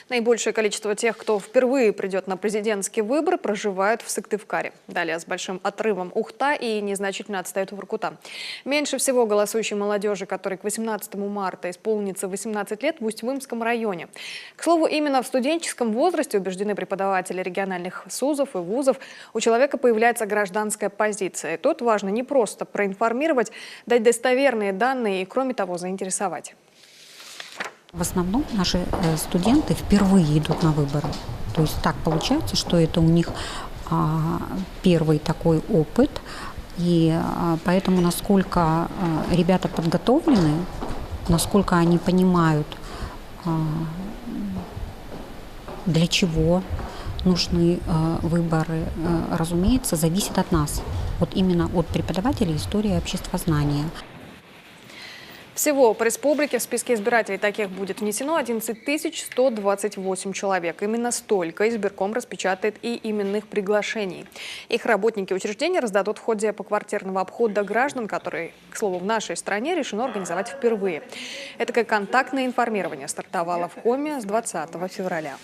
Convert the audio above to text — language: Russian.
Наибольшее количество тех, кто впервые придет на президентский выбор, проживают в Сыктывкаре. Далее с большим отрывом Ухта и незначительно отстает Воркута. Меньше всего голосующей молодежи, которой к 18 марта исполнится 18 лет, в Усть-Вымском районе. К слову, именно в студенческом возрасте, убеждены преподаватели региональных СУЗов и вузов, у человека появляется гражданская позиция. И тут важно не просто проинформировать, дать достоверные данные и, кроме того, заинтересовать. В основном наши студенты впервые идут на выборы. То есть так получается, что это у них первый такой опыт. И поэтому насколько ребята подготовлены, насколько они понимают, для чего нужны выборы, разумеется, зависит от нас. Вот именно от преподавателей истории и обществознания. Всего по республике в списке избирателей таких будет внесено 11 128 человек. Именно столько избирком распечатает и именных приглашений. Их работники учреждения раздадут в ходе поквартирного обхода граждан, которые, к слову, в нашей стране решено организовать впервые. Этакое контактное информирование стартовало в Коме с 20 февраля.